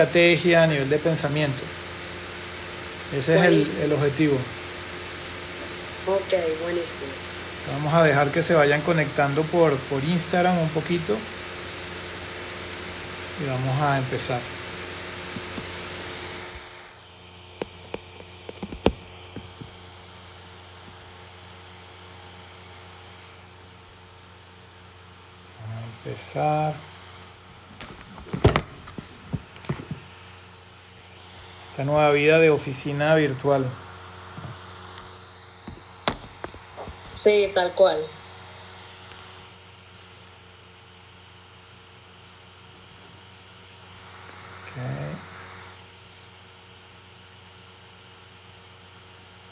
estrategia, a nivel de pensamiento. Ese es el Buenísimo. objetivo. Ok, buenísimo. Vamos a dejar que se vayan conectando por Instagram un poquito y vamos a empezar. Empezar esta nueva vida de oficina virtual. Sí, tal cual. Okay.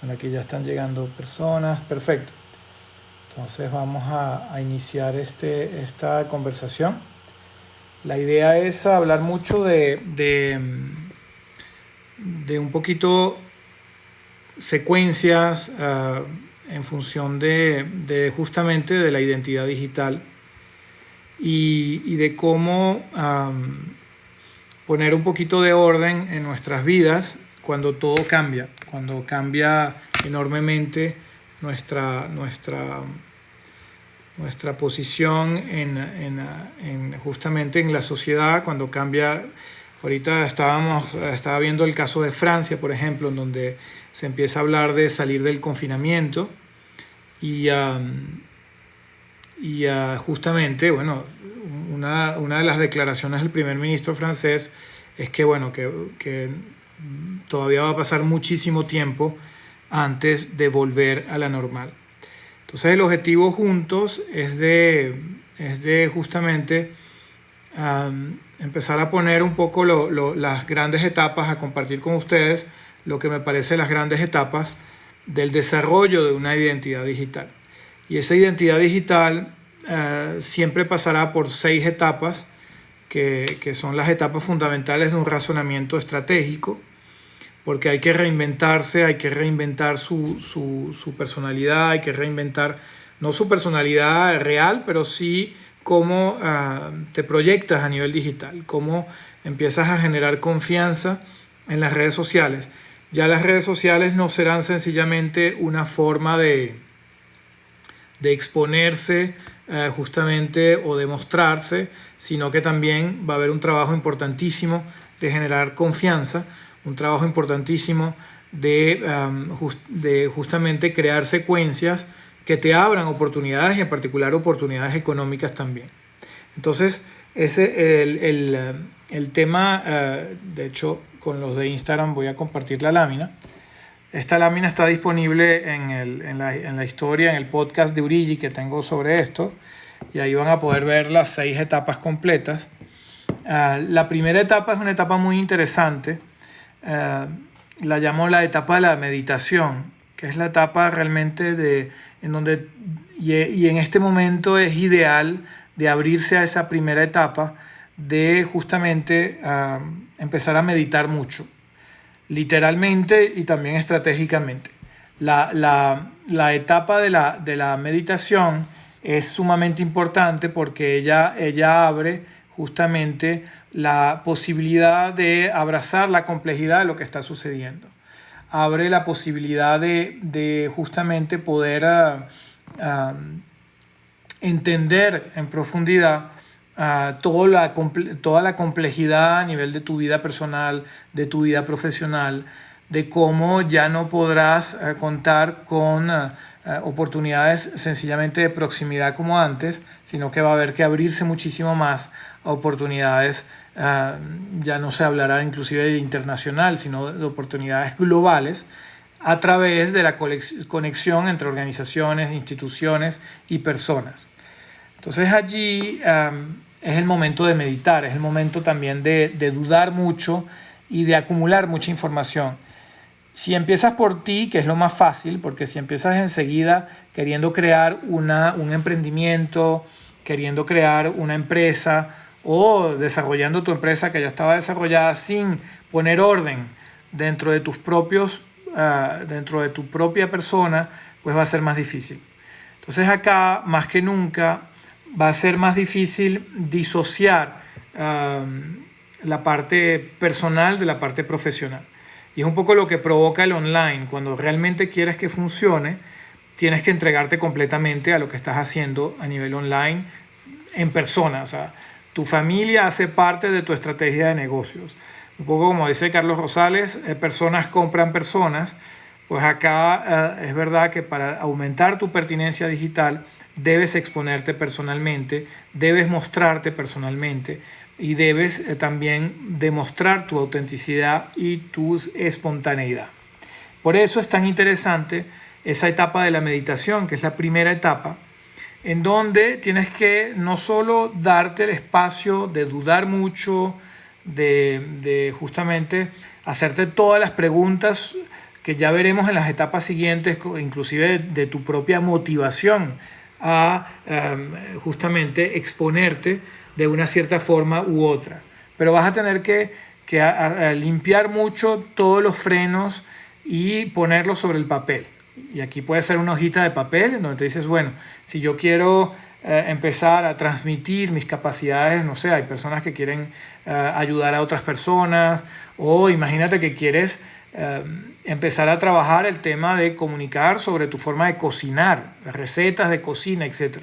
Bueno, aquí ya están llegando personas. Perfecto. Entonces vamos a iniciar esta conversación. La idea es hablar mucho de un poquito secuencias en función de justamente de la identidad digital y de cómo poner un poquito de orden en nuestras vidas cuando cambia enormemente nuestra posición justamente en la sociedad, cuando cambia. Ahorita estaba viendo el caso de Francia, por ejemplo, en donde se empieza a hablar de salir del confinamiento y, justamente, bueno, una de las declaraciones del primer ministro francés es que, bueno, que todavía va a pasar muchísimo tiempo antes de volver a la normal. Entonces el objetivo juntos es de justamente empezar a poner un poco las grandes etapas, a compartir con ustedes lo que me parece las grandes etapas del desarrollo de una identidad digital. Y esa identidad digital siempre pasará por 6 etapas que son las etapas fundamentales de un razonamiento estratégico, porque hay que reinventarse, hay que reinventar su personalidad, hay que reinventar no su personalidad real, pero sí cómo te proyectas a nivel digital, cómo empiezas a generar confianza en las redes sociales. Ya las redes sociales no serán sencillamente una forma de exponerse justamente o de mostrarse, sino que también va a haber un trabajo importantísimo de generar confianza, un trabajo importantísimo de justamente crear secuencias que te abran oportunidades y en particular oportunidades económicas también. Entonces, ese el tema, de hecho, con los de Instagram voy a compartir la lámina. Esta lámina está disponible en la historia, en el podcast de Urigi que tengo sobre esto, y ahí van a poder ver las 6 etapas completas. La primera etapa es una etapa muy interesante, la llamo la etapa de la meditación, que es la etapa realmente en donde, y en este momento es ideal de abrirse a esa primera etapa de justamente empezar a meditar mucho, literalmente y también estratégicamente. La etapa de la meditación es sumamente importante porque ella abre justamente la posibilidad de abrazar la complejidad de lo que está sucediendo. Abre la posibilidad de justamente poder entender en profundidad toda la complejidad a nivel de tu vida personal, de tu vida profesional, de cómo ya no podrás contar con oportunidades sencillamente de proximidad como antes, sino que va a haber que abrirse muchísimo más a oportunidades. Ya no se hablará inclusive de internacional, sino de oportunidades globales a través de la conexión entre organizaciones, instituciones y personas. Entonces allí es el momento de meditar, es el momento también de dudar mucho y de acumular mucha información. Si empiezas por ti, que es lo más fácil, porque si empiezas enseguida queriendo crear un emprendimiento, queriendo crear una empresa o desarrollando tu empresa que ya estaba desarrollada sin poner orden dentro de dentro de tu propia persona, pues va a ser más difícil. Entonces acá, más que nunca, va a ser más difícil disociar la parte personal de la parte profesional. Y es un poco lo que provoca el online. Cuando realmente quieres que funcione, tienes que entregarte completamente a lo que estás haciendo a nivel online, en persona. O sea, tu familia hace parte de tu estrategia de negocios. Un poco como dice Carlos Rosales, personas compran personas. Pues acá es verdad que para aumentar tu pertinencia digital debes exponerte personalmente, debes mostrarte personalmente y debes también demostrar tu autenticidad y tu espontaneidad. Por eso es tan interesante esa etapa de la meditación, que es la primera etapa, en donde tienes que no solo darte el espacio de dudar mucho, de justamente hacerte todas las preguntas que ya veremos en las etapas siguientes, inclusive de tu propia motivación a justamente exponerte de una cierta forma u otra. Pero vas a tener que limpiar mucho todos los frenos y ponerlos sobre el papel. Y aquí puede ser una hojita de papel en donde te dices, bueno, si yo quiero empezar a transmitir mis capacidades, no sé, hay personas que quieren ayudar a otras personas, o imagínate que quieres empezar a trabajar el tema de comunicar sobre tu forma de cocinar, recetas de cocina, etc.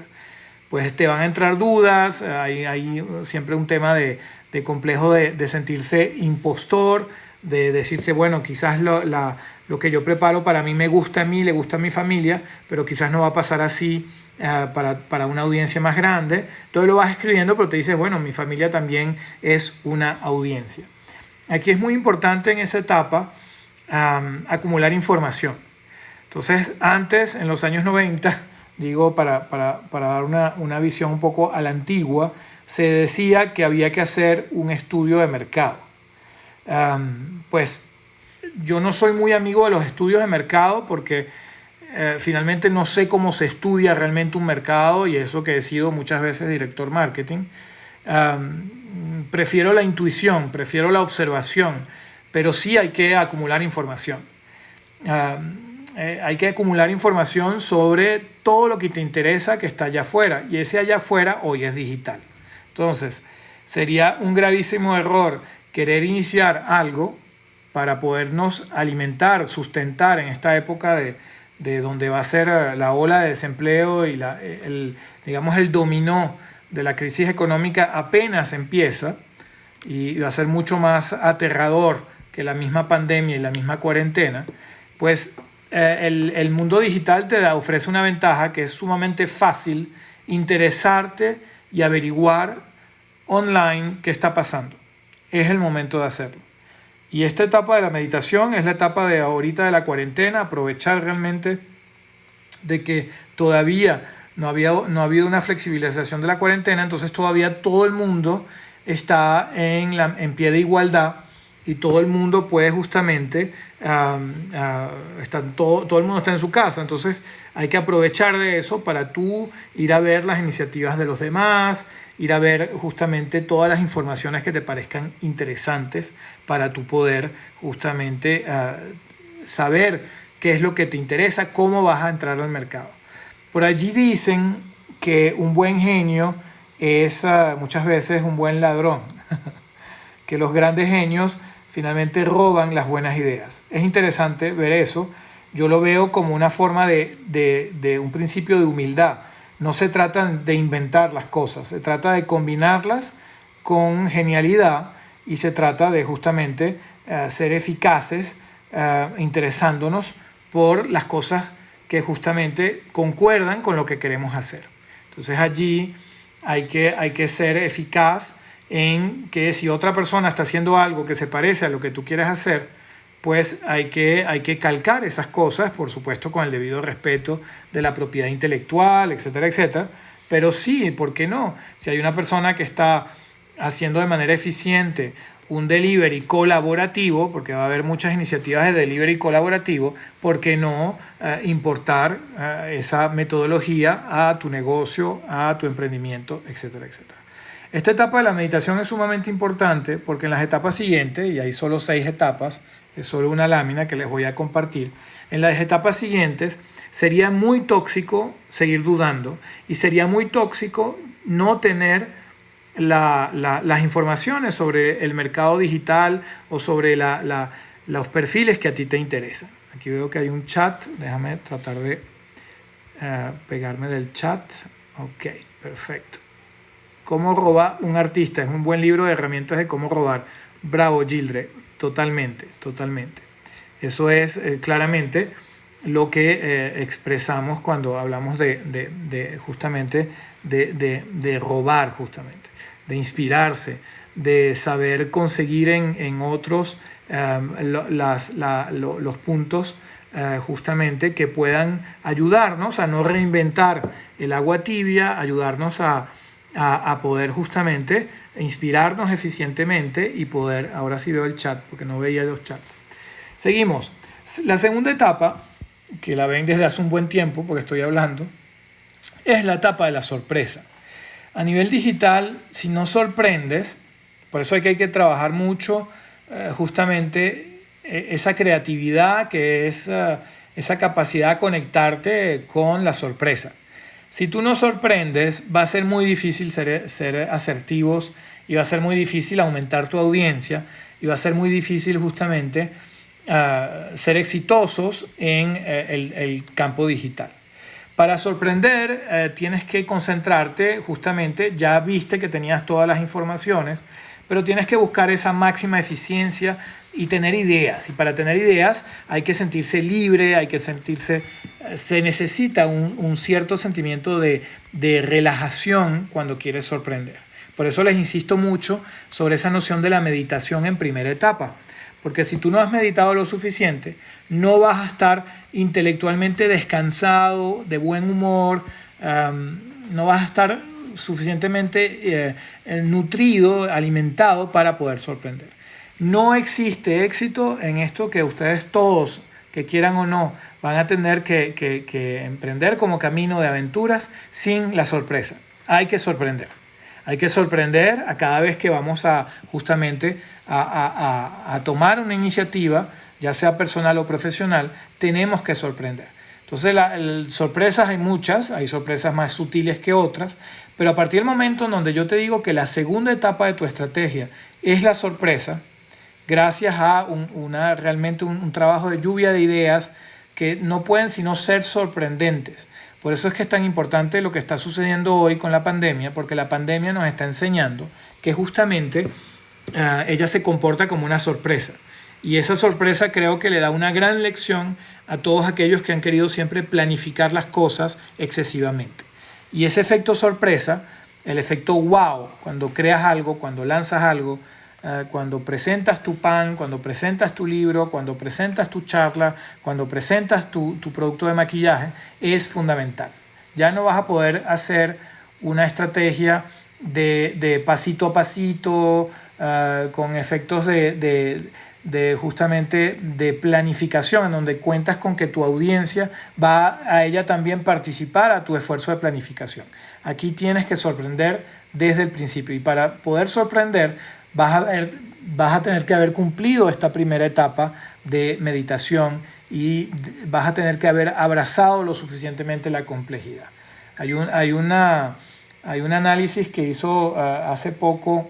Pues te van a entrar dudas, hay siempre un tema de complejo de sentirse impostor, de decirse, bueno, quizás lo que yo preparo para mí me gusta a mí, le gusta a mi familia, pero quizás no va a pasar así para una audiencia más grande. Entonces lo vas escribiendo, pero te dices, bueno, mi familia también es una audiencia. Aquí es muy importante en esa etapa acumular información. Entonces, antes, en los años 90, digo, para dar una visión un poco a la antigua, se decía que había que hacer un estudio de mercado. Pues yo no soy muy amigo de los estudios de mercado porque finalmente no sé cómo se estudia realmente un mercado, y eso que he sido muchas veces director marketing. Prefiero la intuición, prefiero la observación, pero sí hay que acumular información. Hay que acumular información sobre todo lo que te interesa que está allá afuera, y ese allá afuera hoy es digital. Entonces, sería un gravísimo error querer iniciar algo para podernos alimentar, sustentar en esta época de donde va a ser la ola de desempleo y digamos el dominó de la crisis económica apenas empieza, y va a ser mucho más aterrador que la misma pandemia y la misma cuarentena. Pues el mundo digital te ofrece una ventaja que es sumamente fácil interesarte y averiguar online qué está pasando. Es el momento de hacerlo. Y esta etapa de la meditación es la etapa de ahorita de la cuarentena, aprovechar realmente de que todavía no ha habido una flexibilización de la cuarentena, entonces todavía todo el mundo está en pie de igualdad, y todo el mundo puede justamente, todo el mundo está en su casa, entonces hay que aprovechar de eso para tú ir a ver las iniciativas de los demás, ir a ver justamente todas las informaciones que te parezcan interesantes para tú poder justamente saber qué es lo que te interesa, cómo vas a entrar al mercado. Por allí dicen que un buen genio es muchas veces un buen ladrón, que los grandes genios finalmente roban las buenas ideas. Es interesante ver eso. Yo lo veo como una forma de un principio de humildad. No se trata de inventar las cosas, se trata de combinarlas con genialidad, y se trata de justamente ser eficaces, interesándonos por las cosas que justamente concuerdan con lo que queremos hacer. Entonces allí hay que ser eficaz en que si otra persona está haciendo algo que se parece a lo que tú quieres hacer, pues hay que calcar esas cosas, por supuesto con el debido respeto de la propiedad intelectual, etcétera, etcétera. Pero sí, ¿por qué no? Si hay una persona que está haciendo de manera eficiente un delivery colaborativo, porque va a haber muchas iniciativas de delivery colaborativo, ¿por qué no importar esa metodología a tu negocio, a tu emprendimiento, etcétera, etcétera? Esta etapa de la meditación es sumamente importante porque en las etapas siguientes, y hay solo 6 etapas, es solo una lámina que les voy a compartir, en las etapas siguientes sería muy tóxico seguir dudando, y sería muy tóxico no tener las informaciones sobre el mercado digital o sobre los perfiles que a ti te interesan. Aquí veo que hay un chat, déjame tratar de pegarme del chat. Ok, perfecto. Cómo robar un artista, es un buen libro de herramientas de cómo robar. Bravo, Gildre, totalmente, totalmente. Eso es claramente lo que expresamos cuando hablamos justamente de robar, justamente, de inspirarse, de saber conseguir en otros los puntos justamente que puedan ayudarnos a no reinventar el agua tibia, ayudarnos a poder justamente inspirarnos eficientemente y poder, ahora sí veo el chat porque no veía los chats. Seguimos. La segunda etapa, que la ven desde hace un buen tiempo porque estoy hablando, es la etapa de la sorpresa. A nivel digital, si no sorprendes, por eso hay que trabajar mucho justamente esa creatividad que es esa capacidad de conectarte con la sorpresa. Si tú no sorprendes, va a ser muy difícil ser asertivos y va a ser muy difícil aumentar tu audiencia y va a ser muy difícil justamente ser exitosos en el campo digital. Para sorprender tienes que concentrarte justamente, ya viste que tenías todas las informaciones, pero tienes que buscar esa máxima eficiencia y tener ideas. Y para tener ideas hay que sentirse libre, hay que sentirse, se necesita un cierto sentimiento de relajación cuando quieres sorprender. Por eso les insisto mucho sobre esa noción de la meditación en primera etapa. Porque si tú no has meditado lo suficiente, no vas a estar intelectualmente descansado, de buen humor, no vas a estar suficientemente nutrido, alimentado para poder sorprender. No existe éxito en esto que ustedes todos, que quieran o no, van a tener que emprender como camino de aventuras sin la sorpresa. Hay que sorprender. Hay que sorprender a cada vez que vamos a justamente a tomar una iniciativa, ya sea personal o profesional, tenemos que sorprender. Entonces, sorpresas hay muchas, hay sorpresas más sutiles que otras, pero a partir del momento en donde yo te digo que la segunda etapa de tu estrategia es la sorpresa, gracias a realmente un trabajo de lluvia de ideas que no pueden sino ser sorprendentes. Por eso es que es tan importante lo que está sucediendo hoy con la pandemia, porque la pandemia nos está enseñando que justamente ella se comporta como una sorpresa. Y esa sorpresa creo que le da una gran lección a todos aquellos que han querido siempre planificar las cosas excesivamente. Y ese efecto sorpresa, el efecto wow, cuando creas algo, cuando lanzas algo, cuando presentas tu pan, cuando presentas tu libro, cuando presentas tu charla, cuando presentas tu producto de maquillaje, es fundamental. Ya no vas a poder hacer una estrategia de pasito a pasito, con efectos justamente de planificación, en donde cuentas con que tu audiencia va a ella también participar a tu esfuerzo de planificación. Aquí tienes que sorprender desde el principio, y para poder sorprender vas a tener que haber cumplido esta primera etapa de meditación y vas a tener que haber abrazado lo suficientemente la complejidad. Hay un análisis que hizo hace poco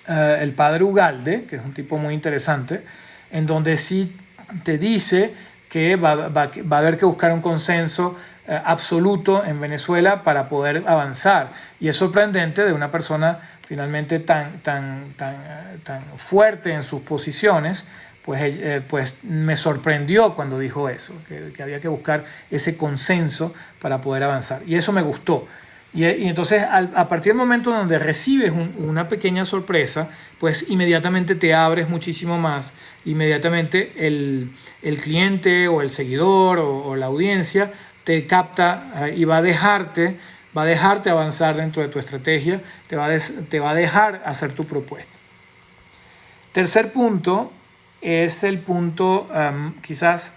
el padre Ugalde, que es un tipo muy interesante, en donde sí te dice que va a haber que buscar un consenso absoluto en Venezuela para poder avanzar. Y es sorprendente de una persona finalmente tan fuerte en sus posiciones, pues me sorprendió cuando dijo eso, que había que buscar ese consenso para poder avanzar. Y eso me gustó. Y entonces, a partir del momento donde recibes una pequeña sorpresa, pues inmediatamente te abres muchísimo más. Inmediatamente el cliente o el seguidor o la audiencia te capta y va a dejarte avanzar dentro de tu estrategia, te va a dejar hacer tu propuesta. Tercer punto es el punto quizás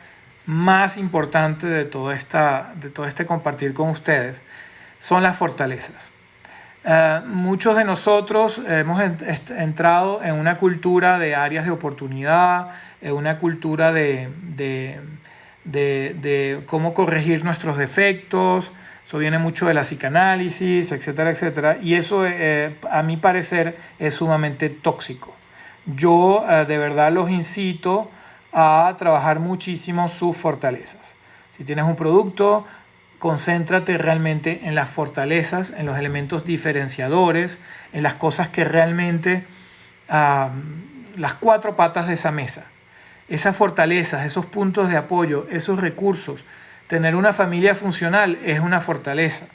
más importante de todo este compartir con ustedes. Son las fortalezas. Muchos de nosotros hemos entrado en una cultura de áreas de oportunidad, en una cultura de cómo corregir nuestros defectos, Eso viene mucho de la psicanálisis, etcétera, etcétera. Y eso, a mi parecer, es sumamente tóxico. Yo de verdad los incito a trabajar muchísimo sus fortalezas. Si tienes un producto, concéntrate realmente en las fortalezas, en los elementos diferenciadores, en las cosas que realmente, las cuatro patas de esa mesa. Esas fortalezas, esos puntos de apoyo, esos recursos. Tener una familia funcional es una fortaleza.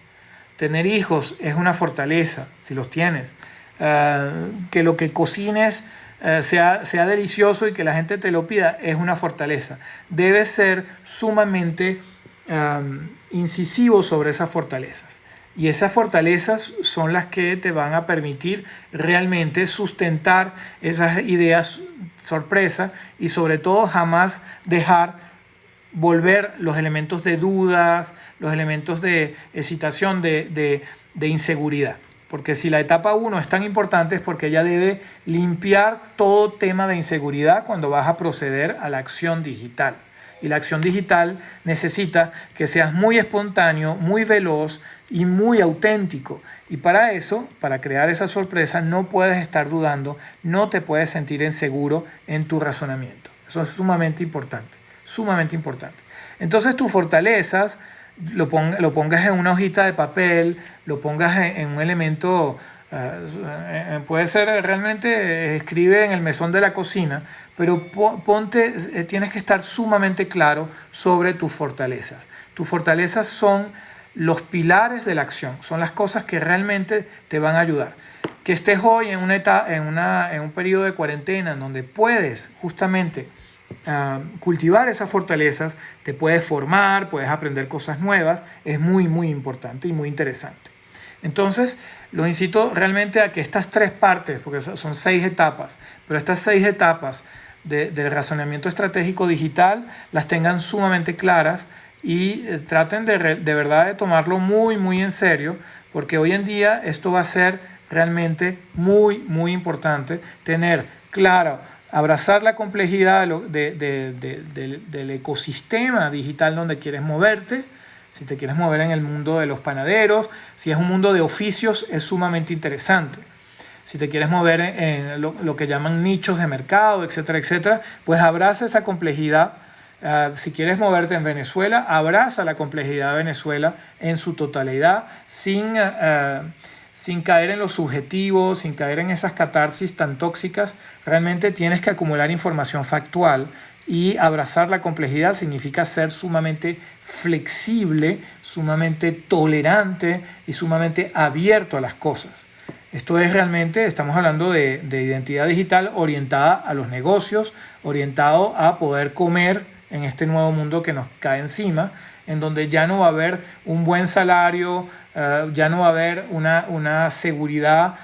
Tener hijos es una fortaleza, si los tienes. Que lo que cocines sea delicioso y que la gente te lo pida es una fortaleza. Debes ser sumamente incisivo sobre esas fortalezas. Y esas fortalezas son las que te van a permitir realmente sustentar esas ideas sorpresa y sobre todo jamás dejar volver los elementos de dudas, los elementos de excitación, de inseguridad. Porque si la etapa 1 es tan importante es porque ella debe limpiar todo tema de inseguridad cuando vas a proceder a la acción digital. Y la acción digital necesita que seas muy espontáneo, muy veloz y muy auténtico. Y para eso, para crear esa sorpresa, no puedes estar dudando, no te puedes sentir inseguro en tu razonamiento. Eso es sumamente importante, sumamente importante. Entonces tus fortalezas, lo pongas en una hojita de papel, lo pongas en un elemento, puede ser realmente, escribe en el mesón de la cocina, pero tienes que estar sumamente claro sobre tus fortalezas. Tus fortalezas son los pilares de la acción, son las cosas que realmente te van a ayudar. Que estés hoy en un periodo de cuarentena en donde puedes justamente cultivar esas fortalezas, te puedes formar, puedes aprender cosas nuevas, es muy, muy importante y muy interesante. Entonces, los incito realmente a que estas tres partes, porque son 6 etapas, pero estas 6 etapas del razonamiento estratégico digital las tengan sumamente claras y traten de verdad de tomarlo muy, muy en serio, porque hoy en día esto va a ser realmente muy, muy importante tener claro, abrazar la complejidad del ecosistema digital donde quieres moverte. Si te quieres mover en el mundo de los panaderos, si es un mundo de oficios, es sumamente interesante. Si te quieres mover en lo que llaman nichos de mercado, etcétera, etcétera, pues abraza esa complejidad. Si quieres moverte en Venezuela, abraza la complejidad de Venezuela en su totalidad, sin caer en lo subjetivo, sin caer en esas catarsis tan tóxicas. Realmente tienes que acumular información factual y abrazar la complejidad significa ser sumamente flexible, sumamente tolerante y sumamente abierto a las cosas. Esto es realmente, estamos hablando de identidad digital orientada a los negocios, orientado a poder comer en este nuevo mundo que nos cae encima, en donde ya no va a haber un buen salario, ya no va a haber una seguridad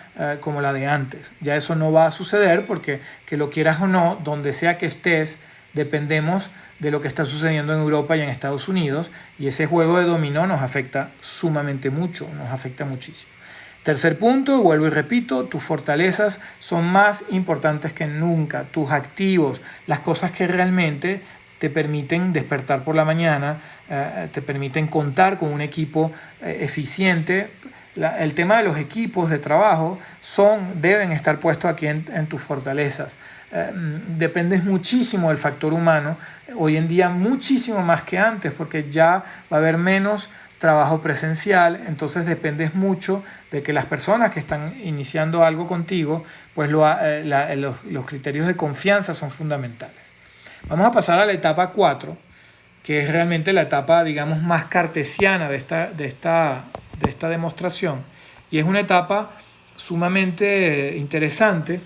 como la de antes. Ya eso no va a suceder porque, que lo quieras o no, donde sea que estés, dependemos de lo que está sucediendo en Europa y en Estados Unidos, y ese juego de dominó nos afecta sumamente mucho, nos afecta muchísimo. Tercer punto, vuelvo y repito, tus fortalezas son más importantes que nunca, tus activos, las cosas que realmente te permiten despertar por la mañana, te permiten contar con un equipo eficiente. El tema de los equipos de trabajo deben estar puestos aquí en tus fortalezas. Dependes muchísimo del factor humano, hoy en día muchísimo más que antes, porque ya va a haber menos trabajo presencial, entonces dependes mucho de que las personas que están iniciando algo contigo, pues los criterios de confianza son fundamentales. Vamos a pasar a la etapa 4, que es realmente la etapa, digamos, más cartesiana de esta demostración. Y es una etapa sumamente interesante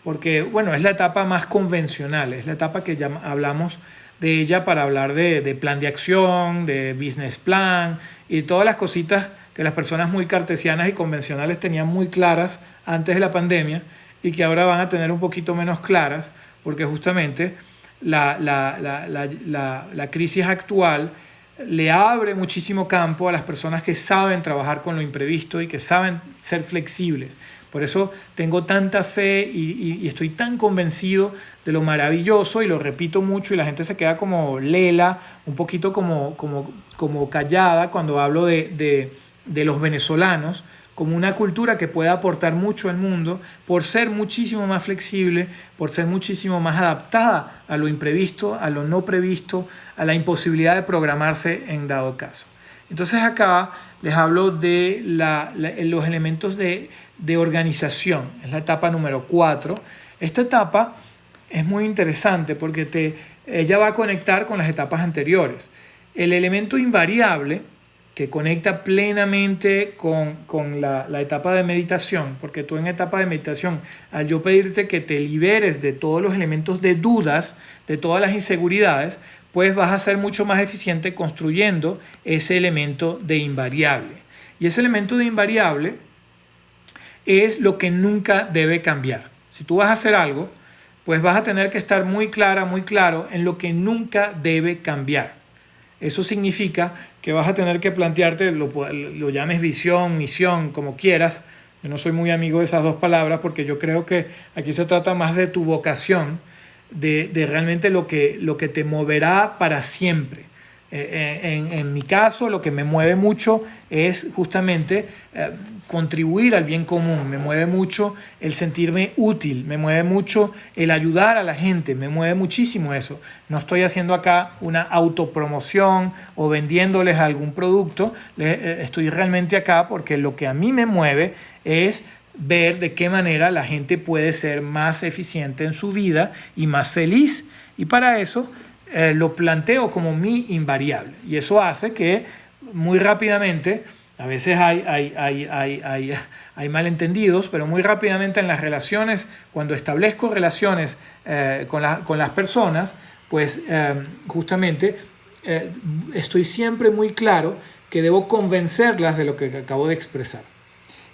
porque, bueno, es la etapa más convencional, es la etapa que ya hablamos de ella para hablar de plan de acción, de business plan y todas las cositas que las personas muy cartesianas y convencionales tenían muy claras antes de la pandemia y que ahora van a tener un poquito menos claras porque justamente la crisis actual le abre muchísimo campo a las personas que saben trabajar con lo imprevisto y que saben ser flexibles. Por eso tengo tanta fe y estoy tan convencido de lo maravilloso, y lo repito mucho, y la gente se queda como lela, un poquito como callada cuando hablo de los venezolanos, como una cultura que puede aportar mucho al mundo por ser muchísimo más flexible, por ser muchísimo más adaptada a lo imprevisto, a lo no previsto, a la imposibilidad de programarse en dado caso. Entonces acá les hablo de los elementos de organización. Es la etapa número 4. Esta etapa es muy interesante porque ella va a conectar con las etapas anteriores. El elemento invariable que conecta plenamente con la etapa de meditación, porque tú en etapa de meditación, al yo pedirte que te liberes de todos los elementos de dudas, de todas las inseguridades, pues vas a ser mucho más eficiente construyendo ese elemento de invariable. Y ese elemento de invariable es lo que nunca debe cambiar. Si tú vas a hacer algo, pues vas a tener que estar muy clara, muy claro en lo que nunca debe cambiar. Eso significa que vas a tener que plantearte, lo llames visión, misión, como quieras. Yo no soy muy amigo de esas dos palabras porque yo creo que aquí se trata más de tu vocación, de realmente lo que te moverá para siempre. En mi caso, lo que me mueve mucho es justamente contribuir al bien común. Me mueve mucho el sentirme útil, me mueve mucho el ayudar a la gente, me mueve muchísimo eso. No estoy haciendo acá una autopromoción o vendiéndoles algún producto, estoy realmente acá porque lo que a mí me mueve es ver de qué manera la gente puede ser más eficiente en su vida y más feliz. Y para eso lo planteo como mi invariable. Y eso hace que muy rápidamente, a veces hay malentendidos, pero muy rápidamente en las relaciones, cuando establezco relaciones con las personas, pues justamente estoy siempre muy claro que debo convencerlas de lo que acabo de expresar.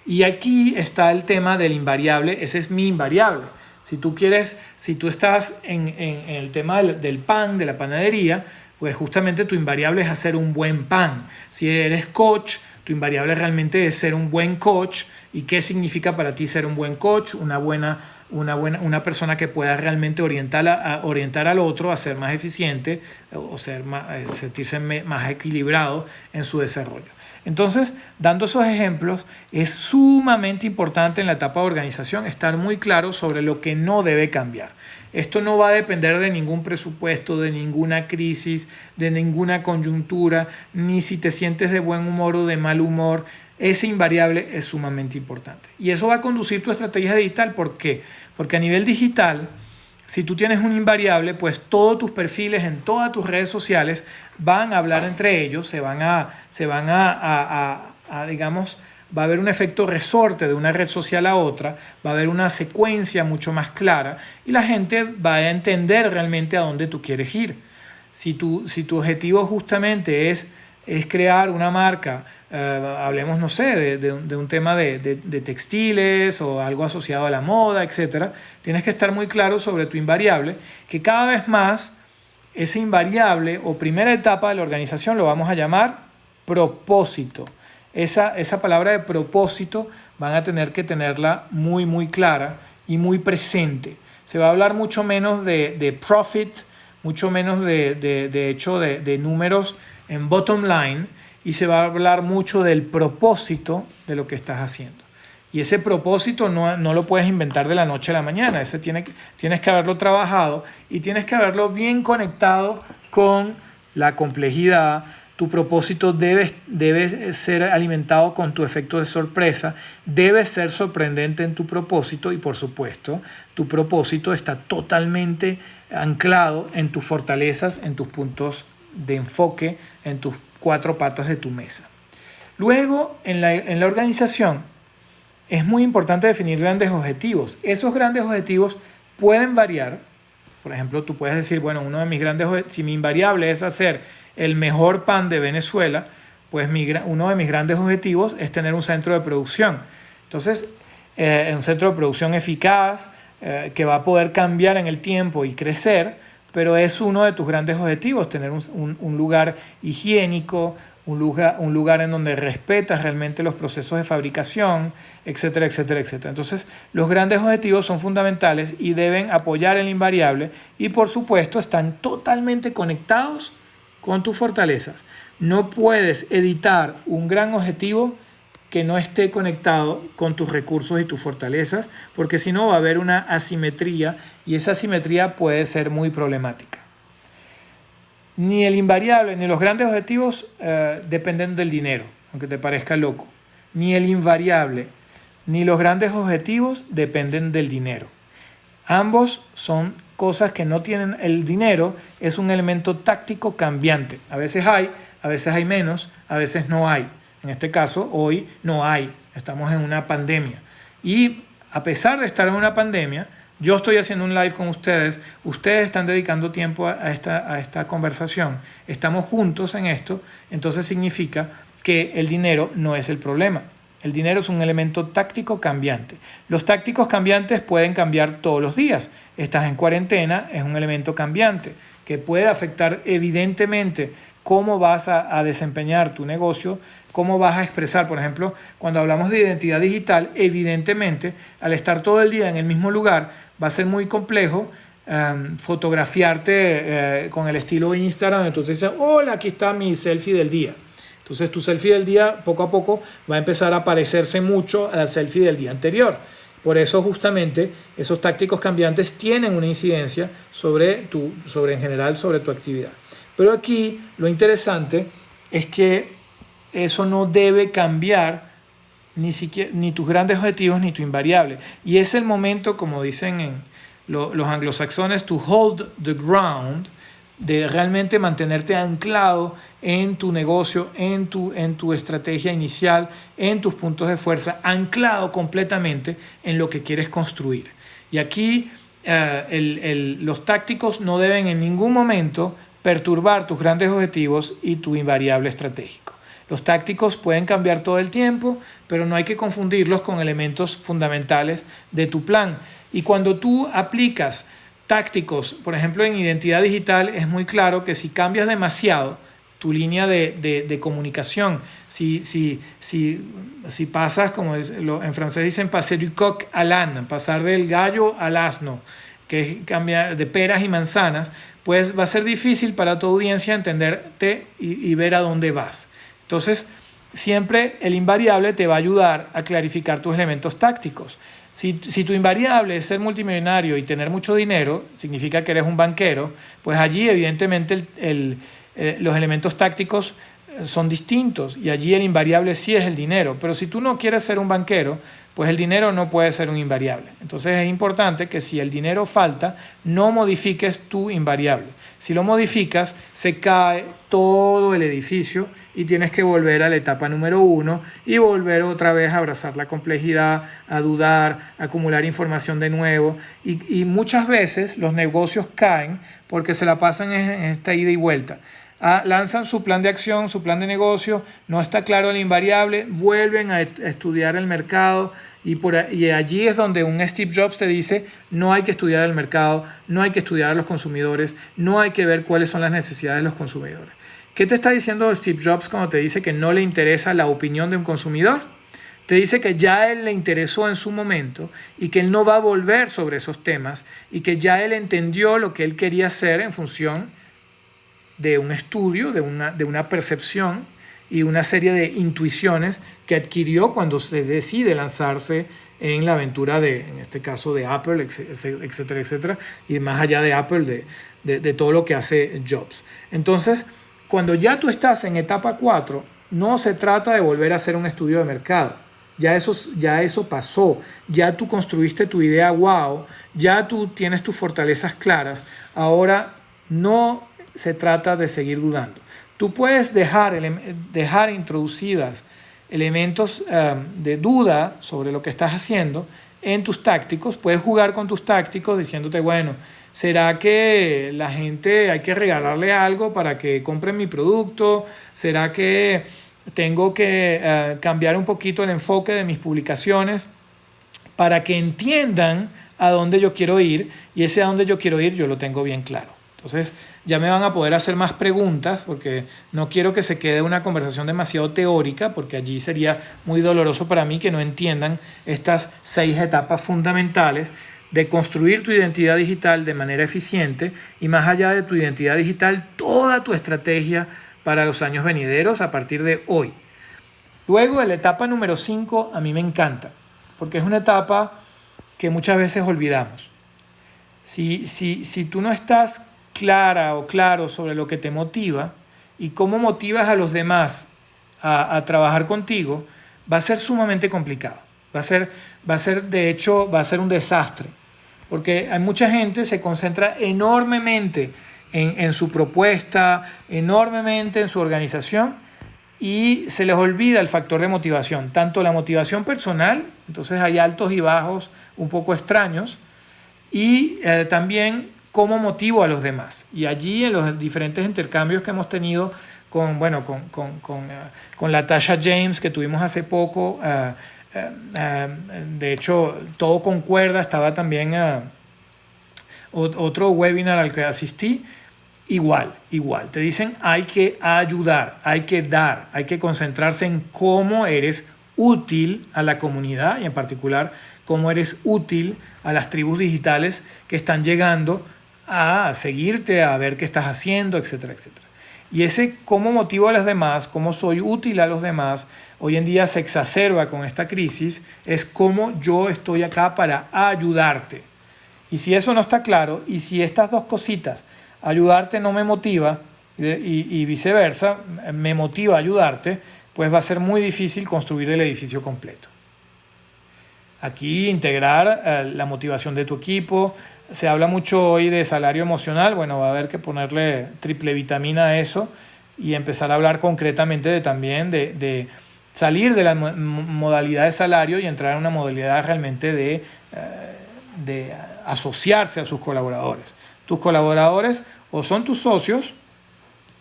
Y aquí está el tema del invariable, ese es mi invariable. Si tú estás en el tema del pan, de la panadería, pues justamente tu invariable es hacer un buen pan. Si eres coach, tu invariable realmente es ser un buen coach. ¿Y qué significa para ti ser un buen coach? Una persona que pueda realmente orientar al otro a ser más eficiente o sentirse más equilibrado en su desarrollo. Entonces, dando esos ejemplos, es sumamente importante en la etapa de organización estar muy claro sobre lo que no debe cambiar. Esto no va a depender de ningún presupuesto, de ninguna crisis, de ninguna coyuntura, ni si te sientes de buen humor o de mal humor. Ese invariable es sumamente importante. Y eso va a conducir tu estrategia digital. ¿Por qué? Porque a nivel digital, si tú tienes un invariable, pues todos tus perfiles en todas tus redes sociales van a hablar entre ellos, digamos, va a haber un efecto resorte de una red social a otra, va a haber una secuencia mucho más clara y la gente va a entender realmente a dónde tú quieres ir. Si tu objetivo justamente es crear una marca, hablemos, no sé, de un tema de textiles o algo asociado a la moda, etcétera, tienes que estar muy claro sobre tu invariable, que cada vez más ese invariable o primera etapa de la organización lo vamos a llamar propósito. Esa palabra de propósito van a tener que tenerla muy, muy clara y muy presente. Se va a hablar mucho menos de profit, mucho menos de números en bottom line, y se va a hablar mucho del propósito de lo que estás haciendo. Y ese propósito no lo puedes inventar de la noche a la mañana. Tienes que haberlo trabajado y tienes que haberlo bien conectado con la complejidad. Tu propósito debe ser alimentado con tu efecto de sorpresa. Debe ser sorprendente en tu propósito y, por supuesto, tu propósito está totalmente anclado en tus fortalezas, en tus puntos de enfoque, en tus 4 patas de tu mesa. Luego, en la organización, es muy importante definir grandes objetivos. Esos grandes objetivos pueden variar. Por ejemplo, tú puedes decir, bueno, si mi invariable es hacer el mejor pan de Venezuela, pues uno de mis grandes objetivos es tener un centro de producción. Entonces, un centro de producción eficaz, que va a poder cambiar en el tiempo y crecer, pero es uno de tus grandes objetivos, tener un lugar higiénico, un lugar en donde respetas realmente los procesos de fabricación, etcétera, etcétera, etcétera. Entonces, los grandes objetivos son fundamentales y deben apoyar el invariable y, por supuesto, están totalmente conectados con tus fortalezas. No puedes editar un gran objetivo que no esté conectado con tus recursos y tus fortalezas, porque si no va a haber una asimetría y esa asimetría puede ser muy problemática. Ni el invariable ni los grandes objetivos dependen del dinero, aunque te parezca loco. Ni el invariable ni los grandes objetivos dependen del dinero. Ambos son cosas que no tienen. El dinero es un elemento táctico cambiante. A veces hay menos, a veces no hay. En este caso, hoy no hay. Estamos en una pandemia. Y a pesar de estar en una pandemia, yo estoy haciendo un live con ustedes están dedicando tiempo a esta conversación, estamos juntos en esto, entonces significa que el dinero no es el problema. El dinero es un elemento táctico cambiante. Los tácticos cambiantes pueden cambiar todos los días. Estás en cuarentena, es un elemento cambiante que puede afectar evidentemente cómo vas a desempeñar tu negocio, cómo vas a expresar. Por ejemplo, cuando hablamos de identidad digital, evidentemente, al estar todo el día en el mismo lugar, va a ser muy complejo fotografiarte con el estilo Instagram. Entonces dices, hola, aquí está mi selfie del día. Entonces tu selfie del día poco a poco va a empezar a parecerse mucho a la selfie del día anterior. Por eso justamente esos tácticos cambiantes tienen una incidencia sobre en general sobre tu actividad. Pero aquí lo interesante es que eso no debe cambiar ni tus grandes objetivos ni tu invariable. Y es el momento, como dicen los anglosajones, to hold the ground, de realmente mantenerte anclado en tu negocio, en tu estrategia inicial, en tus puntos de fuerza, anclado completamente en lo que quieres construir. Y aquí los tácticos no deben en ningún momento perturbar tus grandes objetivos y tu invariable estratégico. Los tácticos pueden cambiar todo el tiempo, pero no hay que confundirlos con elementos fundamentales de tu plan. Y cuando tú aplicas tácticos, por ejemplo, en identidad digital, es muy claro que si cambias demasiado tu línea de comunicación, si pasas, como en francés dicen, passer du coq à l'âne, pasar del gallo al asno, que es cambiar de peras y manzanas, pues va a ser difícil para tu audiencia entenderte y ver a dónde vas. Entonces, siempre el invariable te va a ayudar a clarificar tus elementos tácticos. Si tu invariable es ser multimillonario y tener mucho dinero, significa que eres un banquero, pues allí evidentemente los elementos tácticos son distintos y allí el invariable sí es el dinero. Pero si tú no quieres ser un banquero, pues el dinero no puede ser un invariable. Entonces es importante que si el dinero falta, no modifiques tu invariable. Si lo modificas, se cae todo el edificio y tienes que volver a la etapa número 1 y volver otra vez a abrazar la complejidad, a dudar, a acumular información de nuevo. Y muchas veces los negocios caen porque se la pasan en esta ida y vuelta. Lanzan su plan de acción, su plan de negocio, no está claro el invariable, vuelven a estudiar el mercado y allí es donde un Steve Jobs te dice no hay que estudiar el mercado, no hay que estudiar a los consumidores, no hay que ver cuáles son las necesidades de los consumidores. ¿Qué te está diciendo Steve Jobs cuando te dice que no le interesa la opinión de un consumidor? Te dice que ya él le interesó en su momento y que él no va a volver sobre esos temas y que ya él entendió lo que él quería hacer en función de un estudio, de una percepción y una serie de intuiciones que adquirió cuando se decide lanzarse en la aventura en este caso de Apple, etcétera, etcétera, y más allá de Apple, de todo lo que hace Jobs. Entonces, cuando ya tú estás en etapa 4, no se trata de volver a hacer un estudio de mercado. Ya eso pasó, ya tú construiste tu idea wow, ya tú tienes tus fortalezas claras, ahora no se trata de seguir dudando. Tú puedes dejar introducidas elementos de duda sobre lo que estás haciendo en tus tácticos. Puedes jugar con tus tácticos diciéndote, bueno, ¿será que la gente hay que regalarle algo para que compren mi producto? ¿Será que tengo que cambiar un poquito el enfoque de mis publicaciones para que entiendan a dónde yo quiero ir? Y ese a dónde yo quiero ir yo lo tengo bien claro. Entonces ya me van a poder hacer más preguntas porque no quiero que se quede una conversación demasiado teórica, porque allí sería muy doloroso para mí que no entiendan estas 6 etapas fundamentales de construir tu identidad digital de manera eficiente y, más allá de tu identidad digital, toda tu estrategia para los años venideros a partir de hoy. Luego, la etapa número 5 a mí me encanta, porque es una etapa que muchas veces olvidamos. Si tú no estás clara o claro sobre lo que te motiva y cómo motivas a los demás a trabajar contigo, va a ser sumamente complicado. De hecho, va a ser un desastre. Porque hay mucha gente que se concentra enormemente en su propuesta, enormemente en su organización, y se les olvida el factor de motivación. Tanto la motivación personal, entonces hay altos y bajos un poco extraños, y también cómo motivo a los demás. Y allí, en los diferentes intercambios que hemos tenido con Latasha James, que tuvimos hace poco, de hecho, todo concuerda. Estaba también otro webinar al que asistí. Igual. Te dicen, hay que ayudar, hay que dar, hay que concentrarse en cómo eres útil a la comunidad y, en particular, cómo eres útil a las tribus digitales que están llegando a seguirte, a ver qué estás haciendo, etcétera, etcétera. Y ese cómo motivo a los demás, cómo soy útil a los demás, hoy en día se exacerba con esta crisis, es cómo yo estoy acá para ayudarte. Y si eso no está claro, y si estas dos cositas, ayudarte no me motiva, y viceversa, me motiva a ayudarte, pues va a ser muy difícil construir el edificio completo. Aquí integrar la motivación de tu equipo. Se habla mucho hoy de salario emocional. Bueno, va a haber que ponerle triple vitamina a eso y empezar a hablar concretamente también de salir de la modalidad de salario y entrar en una modalidad realmente de asociarse a sus colaboradores. Tus colaboradores o son tus socios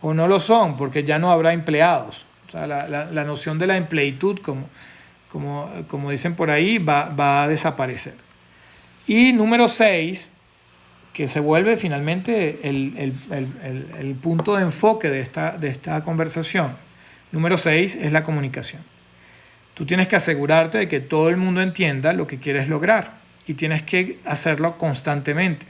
o no lo son, porque ya no habrá empleados. O sea, la noción de la empleitud, como dicen por ahí, va a desaparecer. Y número 6, que se vuelve finalmente el punto de enfoque de esta conversación. Número 6 es la comunicación. Tú tienes que asegurarte de que todo el mundo entienda lo que quieres lograr y tienes que hacerlo constantemente.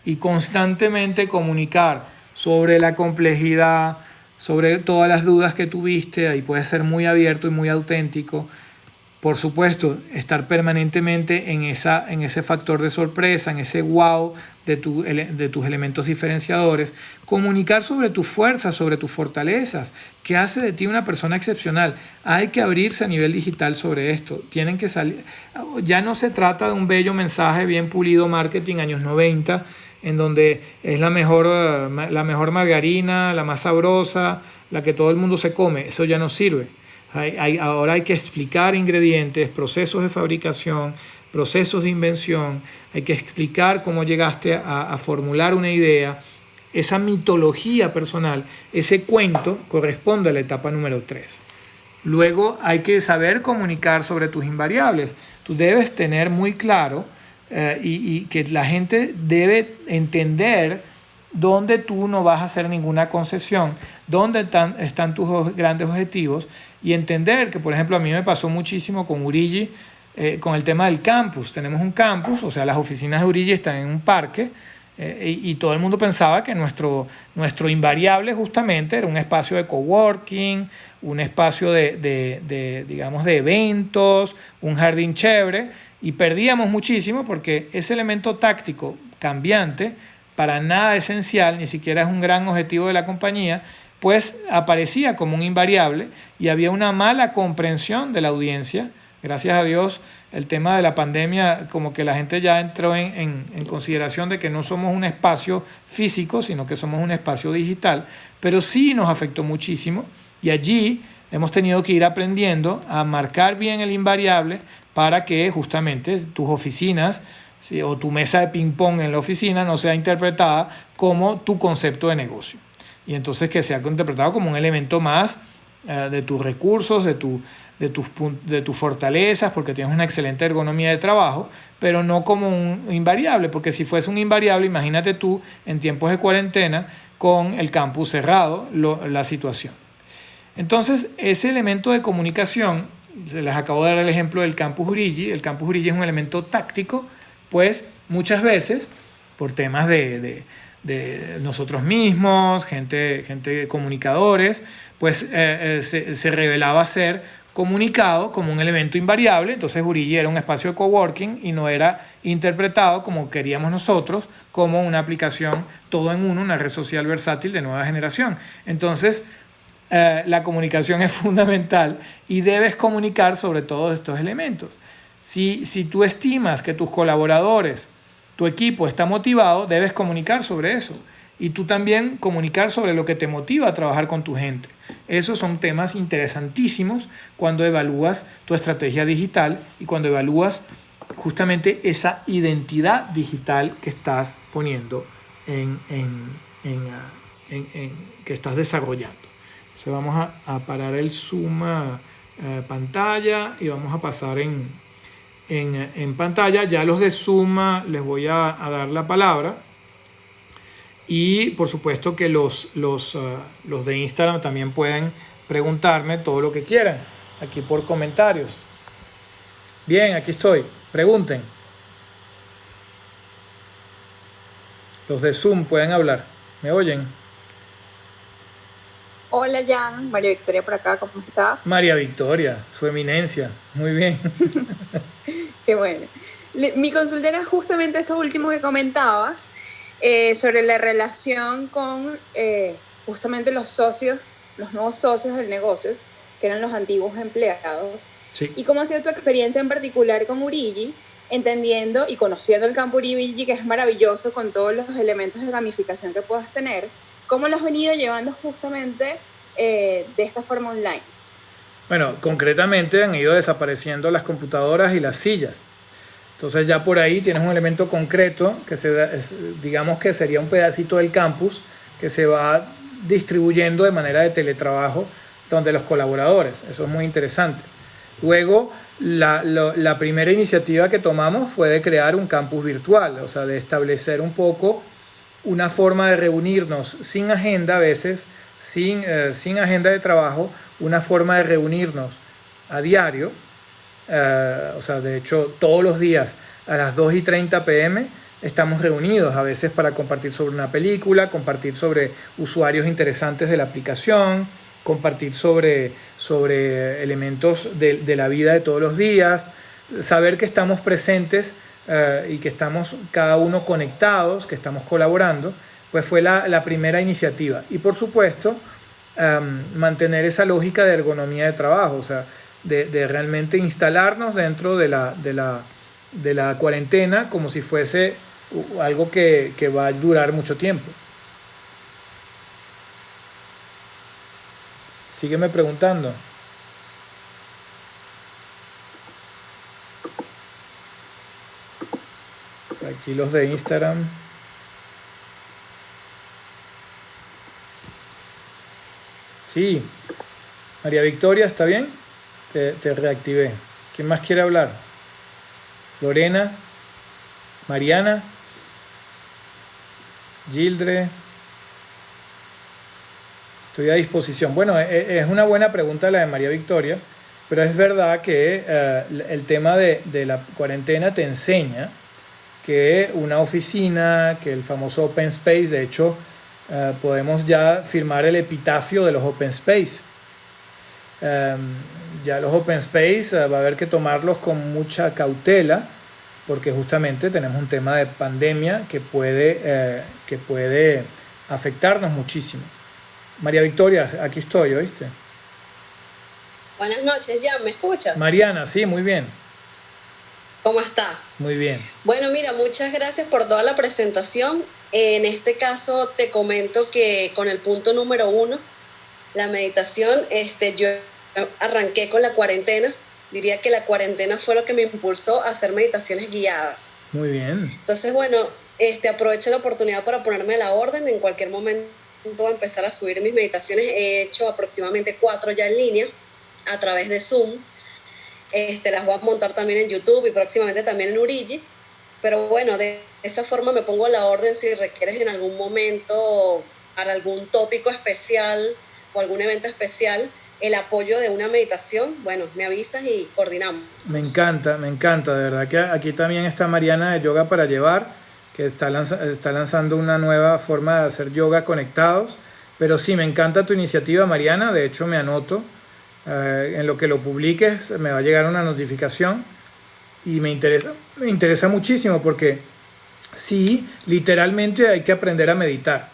Y constantemente comunicar sobre la complejidad, sobre todas las dudas que tuviste. Ahí puedes ser muy abierto y muy auténtico. Por supuesto, estar permanentemente en ese factor de sorpresa, en ese wow de tus elementos diferenciadores. Comunicar sobre tus fuerzas, sobre tus fortalezas. ¿Qué hace de ti una persona excepcional? Hay que abrirse a nivel digital sobre esto. Tienen que salir. Ya no se trata de un bello mensaje bien pulido marketing años 90, en donde es la mejor margarina, la más sabrosa, la que todo el mundo se come. Eso ya no sirve. Ahora hay que explicar ingredientes, procesos de fabricación, procesos de invención. Hay que explicar cómo llegaste a formular una idea. Esa mitología personal, ese cuento, corresponde a la etapa número 3. Luego hay que saber comunicar sobre tus invariables. Tú debes tener muy claro y que la gente debe entender dónde tú no vas a hacer ninguna concesión, dónde están tus grandes objetivos, y entender que, por ejemplo, a mí me pasó muchísimo con Urigi, con el tema del campus. Tenemos un campus, o sea, las oficinas de Urigi están en un parque, y todo el mundo pensaba que nuestro invariable justamente era un espacio de coworking, un espacio digamos, de eventos, un jardín chévere, y perdíamos muchísimo porque ese elemento táctico cambiante, para nada esencial, ni siquiera es un gran objetivo de la compañía, pues aparecía como un invariable y había una mala comprensión de la audiencia. Gracias a Dios, el tema de la pandemia, como que la gente ya entró en consideración de que no somos un espacio físico, sino que somos un espacio digital, pero sí nos afectó muchísimo, y allí hemos tenido que ir aprendiendo a marcar bien el invariable para que justamente tus oficinas, ¿sí?, o tu mesa de ping-pong en la oficina no sea interpretada como tu concepto de negocio. Y entonces que sea interpretado como un elemento más de tus recursos, de de tus fortalezas, porque tienes una excelente ergonomía de trabajo, pero no como un invariable, porque si fuese un invariable, imagínate tú en tiempos de cuarentena con el campus cerrado, la situación. Entonces, ese elemento de comunicación, se les acabo de dar el ejemplo del Campus Urigi. El Campus Urigi es un elemento táctico, pues muchas veces, por temas de nosotros mismos, gente comunicadores, pues se revelaba ser comunicado como un elemento invariable. Entonces Urigi era un espacio de coworking y no era interpretado como queríamos nosotros, como una aplicación todo en uno, una red social versátil de nueva generación. Entonces, la comunicación es fundamental y debes comunicar sobre todos estos elementos. Si tú estimas que tus colaboradores, tu equipo está motivado, debes comunicar sobre eso. Y tú también comunicar sobre lo que te motiva a trabajar con tu gente. Esos son temas interesantísimos cuando evalúas tu estrategia digital y cuando evalúas justamente esa identidad digital que estás poniendo que estás desarrollando. Entonces vamos a parar el zoom pantalla y vamos a pasar en pantalla. Ya los de Zoom les voy a dar la palabra. Y por supuesto que los de Instagram también pueden preguntarme todo lo que quieran aquí por comentarios. Bien, aquí estoy. Pregunten. Los de Zoom pueden hablar. ¿Me oyen? Hola Jan, María Victoria por acá, ¿cómo estás? María Victoria, su eminencia. Muy bien. Qué bueno. Mi consulta era justamente esto último que comentabas, sobre la relación con justamente los socios, los nuevos socios del negocio, que eran los antiguos empleados. Sí. ¿Y cómo ha sido tu experiencia en particular con Urigi, entendiendo y conociendo el campo Urigi, que es maravilloso con todos los elementos de gamificación que puedas tener? ¿Cómo lo has venido llevando justamente de esta forma online? Bueno, concretamente han ido desapareciendo las computadoras y las sillas. Entonces ya por ahí tienes un elemento concreto que digamos que sería un pedacito del campus que se va distribuyendo de manera de teletrabajo donde los colaboradores. Eso es muy interesante. Luego, la primera iniciativa que tomamos fue de crear un campus virtual, o sea, de establecer un poco una forma de reunirnos sin agenda, a veces sin agenda de trabajo, una forma de reunirnos a diario. O sea, de hecho, todos los días a las 2:30 p.m. estamos reunidos, a veces para compartir sobre una película, compartir sobre usuarios interesantes de la aplicación, compartir sobre elementos de la vida de todos los días, saber que estamos presentes y que estamos cada uno conectados, que estamos colaborando, pues fue la primera iniciativa. Y por supuesto, mantener esa lógica de ergonomía de trabajo, o sea, de realmente instalarnos dentro de la cuarentena como si fuese algo que va a durar mucho tiempo. Sígueme preguntando. Aquí los de Instagram. Sí. María Victoria, ¿está bien? Te reactivé. ¿Quién más quiere hablar? Lorena, Mariana, Gildre. Estoy a disposición. Bueno, es una buena pregunta la de María Victoria, pero es verdad que el tema de la cuarentena te enseña que una oficina, que el famoso Open Space, de hecho, podemos ya firmar el epitafio de los Open Space. Ya los Open Space va a haber que tomarlos con mucha cautela, porque justamente tenemos un tema de pandemia que puede afectarnos muchísimo. María Victoria, aquí estoy, ¿oíste? Buenas noches, ya, ¿me escuchas? Mariana, sí, muy bien. ¿Cómo estás? Muy bien. Bueno, mira, muchas gracias por toda la presentación. En este caso te comento que con el punto número 1, la meditación, yo arranqué con la cuarentena. Diría que la cuarentena fue lo que me impulsó a hacer meditaciones guiadas. Muy bien. Entonces, bueno, aprovecho la oportunidad para ponerme a la orden. En cualquier momento voy a empezar a subir mis meditaciones. He hecho aproximadamente 4 ya en línea. a través de Zoom. Las voy a montar también en YouTube y próximamente también en Urigi. Pero bueno, de esa forma me pongo a la orden si requieres en algún momento para algún tópico especial o algún evento especial el apoyo de una meditación. Bueno, me avisas y coordinamos. Me encanta, de verdad que aquí también está Mariana de Yoga para Llevar, que está lanzando una nueva forma de hacer yoga conectados. Pero sí, me encanta tu iniciativa, Mariana. De hecho, me anoto. En lo que lo publiques me va a llegar una notificación y me interesa muchísimo porque sí, literalmente hay que aprender a meditar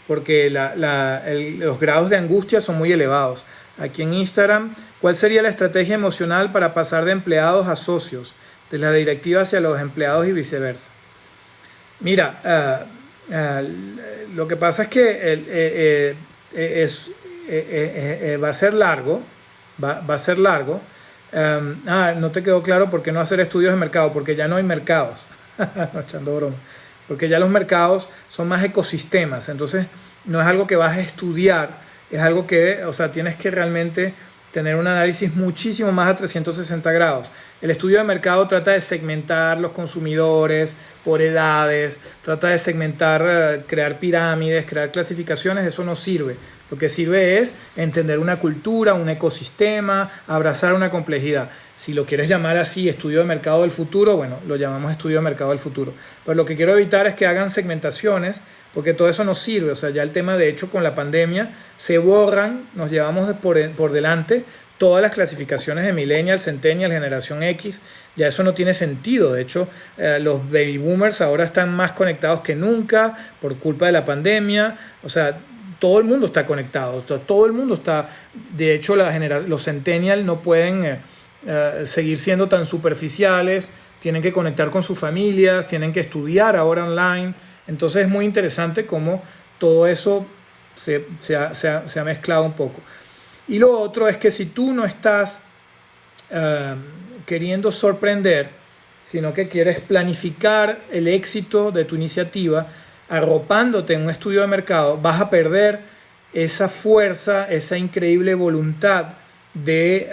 porque los grados de angustia son muy elevados. Aquí en Instagram, ¿cuál sería la estrategia emocional para pasar de empleados a socios, de la directiva hacia los empleados y viceversa? Mira, lo que pasa es que va a ser largo. Va a ser largo. No te quedó claro por qué no hacer estudios de mercado, porque ya no hay mercados. No, echando broma. Porque ya los mercados son más ecosistemas, entonces no es algo que vas a estudiar, es algo que, o sea, tienes que realmente tener un análisis muchísimo más a 360 grados. El estudio de mercado trata de segmentar los consumidores por edades, trata de segmentar, crear pirámides, crear clasificaciones, eso no sirve. Lo que sirve es entender una cultura, un ecosistema, abrazar una complejidad. Si lo quieres llamar así, estudio de mercado del futuro, bueno, lo llamamos estudio de mercado del futuro. Pero lo que quiero evitar es que hagan segmentaciones, porque todo eso no sirve. O sea, ya el tema, de hecho, con la pandemia, se borran, nos llevamos por delante todas las clasificaciones de Millennial, Centennial, Generación X. Ya eso no tiene sentido. De hecho, los baby boomers ahora están más conectados que nunca por culpa de la pandemia. O sea, todo el mundo está conectado, todo el mundo está. De hecho, los Centennial no pueden seguir siendo tan superficiales, tienen que conectar con sus familias, tienen que estudiar ahora online. Entonces es muy interesante cómo todo eso se ha mezclado un poco. Y lo otro es que si tú no estás queriendo sorprender, sino que quieres planificar el éxito de tu iniciativa, arropándote en un estudio de mercado, vas a perder esa fuerza, esa increíble voluntad de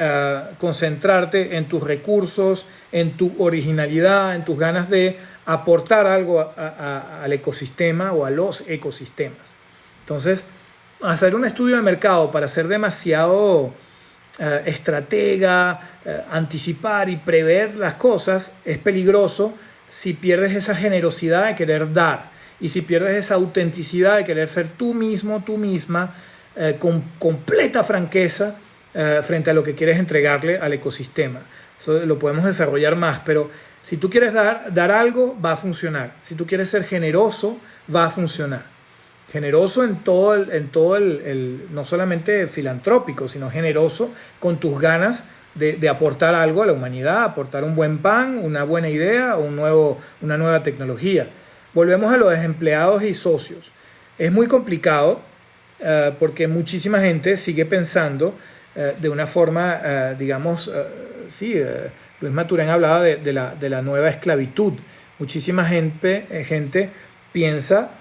concentrarte en tus recursos, en tu originalidad, en tus ganas de aportar algo al ecosistema o a los ecosistemas. Entonces, hacer un estudio de mercado para ser demasiado estratega, anticipar y prever las cosas es peligroso si pierdes esa generosidad de querer dar. Y si pierdes esa autenticidad de querer ser tú mismo, tú misma, con completa franqueza frente a lo que quieres entregarle al ecosistema. Eso lo podemos desarrollar más, pero si tú quieres dar algo, va a funcionar. Si tú quieres ser generoso, va a funcionar. Generoso en todo el no solamente filantrópico, sino generoso con tus ganas de aportar algo a la humanidad, aportar un buen pan, una buena idea o una nueva tecnología. Volvemos a los desempleados y socios. Es muy complicado porque muchísima gente sigue pensando de una forma, Luis Maturén hablaba de la nueva esclavitud. Muchísima gente piensa,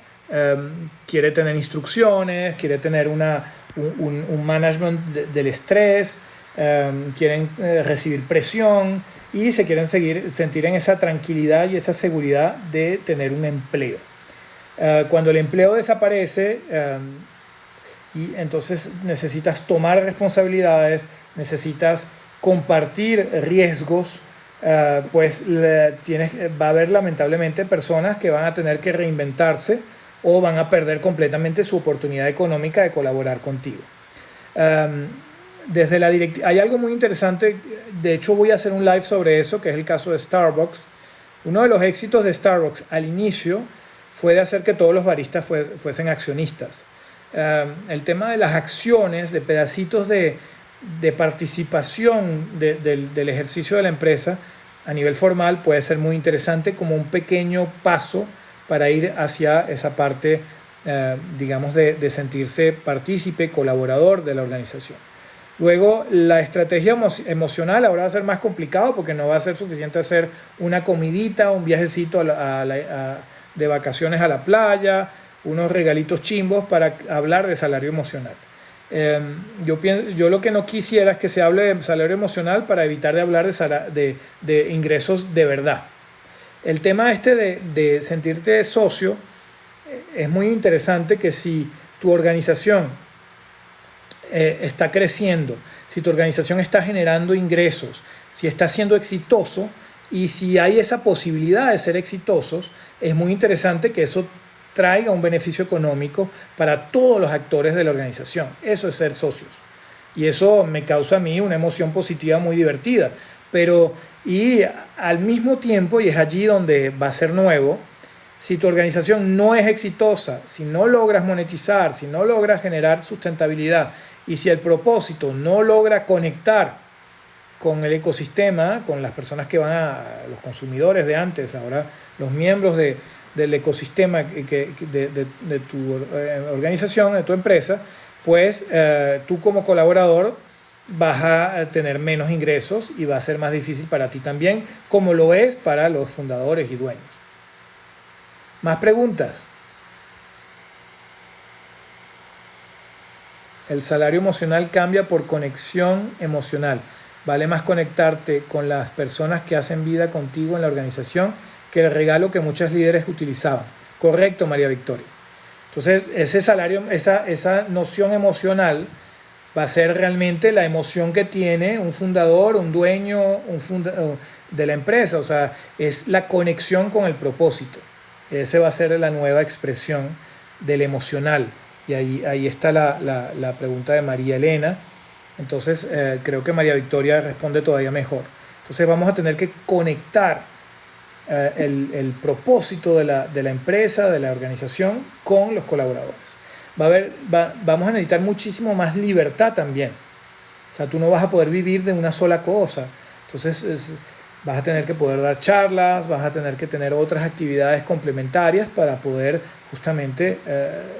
quiere tener instrucciones, quiere tener un management del estrés, quieren recibir presión y se quieren sentir en esa tranquilidad y esa seguridad de tener un empleo. Cuando el empleo desaparece, y entonces necesitas tomar responsabilidades, necesitas compartir riesgos, va a haber lamentablemente personas que van a tener que reinventarse o van a perder completamente su oportunidad económica de colaborar contigo. Hay algo muy interesante, de hecho voy a hacer un live sobre eso, que es el caso de Starbucks. Uno de los éxitos de Starbucks al inicio fue de hacer que todos los baristas fuesen accionistas. El tema de las acciones, de pedacitos de participación del ejercicio de la empresa a nivel formal puede ser muy interesante como un pequeño paso para ir hacia esa parte, de sentirse partícipe, colaborador de la organización. Luego, la estrategia emocional ahora va a ser más complicado porque no va a ser suficiente hacer una comidita, un viajecito de vacaciones a la playa, unos regalitos chimbos para hablar de salario emocional. Yo lo que no quisiera es que se hable de salario emocional para evitar de hablar de ingresos de verdad. El tema de sentirte socio es muy interesante, que si tu organización está creciendo, si tu organización está generando ingresos, si está siendo exitoso y si hay esa posibilidad de ser exitosos, es muy interesante que eso traiga un beneficio económico para todos los actores de la organización. Eso es ser socios. Y eso me causa a mí una emoción positiva muy divertida. Y al mismo tiempo, y es allí donde va a ser nuevo, si tu organización no es exitosa, si no logras monetizar, si no logras generar sustentabilidad y si el propósito no logra conectar con el ecosistema, con las personas que los consumidores de antes, ahora los miembros del ecosistema de tu organización, de tu empresa, pues tú como colaborador vas a tener menos ingresos y va a ser más difícil para ti también, como lo es para los fundadores y dueños. ¿Más preguntas? El salario emocional cambia por conexión emocional. Vale más conectarte con las personas que hacen vida contigo en la organización que el regalo que muchos líderes utilizaban. Correcto, María Victoria. Entonces, ese salario, esa noción emocional va a ser realmente la emoción que tiene un fundador, un dueño de la empresa. O sea, es la conexión con el propósito. Esa va a ser la nueva expresión del emocional. Y ahí está la pregunta de María Elena. Entonces, creo que María Victoria responde todavía mejor. Entonces, vamos a tener que conectar el propósito de la empresa, de la organización, con los colaboradores. Vamos a necesitar muchísimo más libertad también. O sea, tú no vas a poder vivir de una sola cosa. Entonces, vas a tener que poder dar charlas, vas a tener que tener otras actividades complementarias para poder justamente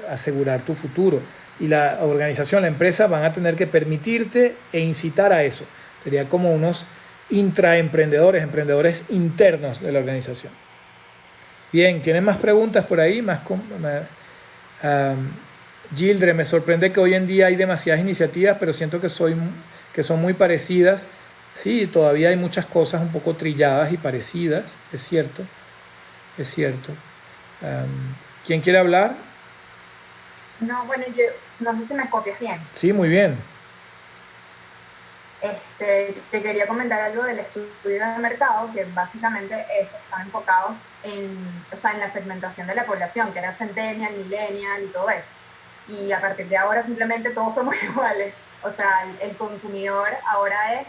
asegurar tu futuro. Y la organización, la empresa, van a tener que permitirte e incitar a eso. Sería como unos intraemprendedores, emprendedores internos de la organización. Bien, ¿tienen más preguntas por ahí? Gildre, me sorprende que hoy en día hay demasiadas iniciativas, pero siento que son muy parecidas. Sí, todavía hay muchas cosas un poco trilladas y parecidas, es cierto. ¿Quién quiere hablar? No, bueno, yo no sé si me copias bien. Sí, muy bien. Te quería comentar algo del estudio de mercado, que básicamente ellos están enfocados en la segmentación de la población, que era centennial, millennial y todo eso. Y a partir de ahora simplemente todos somos iguales. O sea, el consumidor ahora es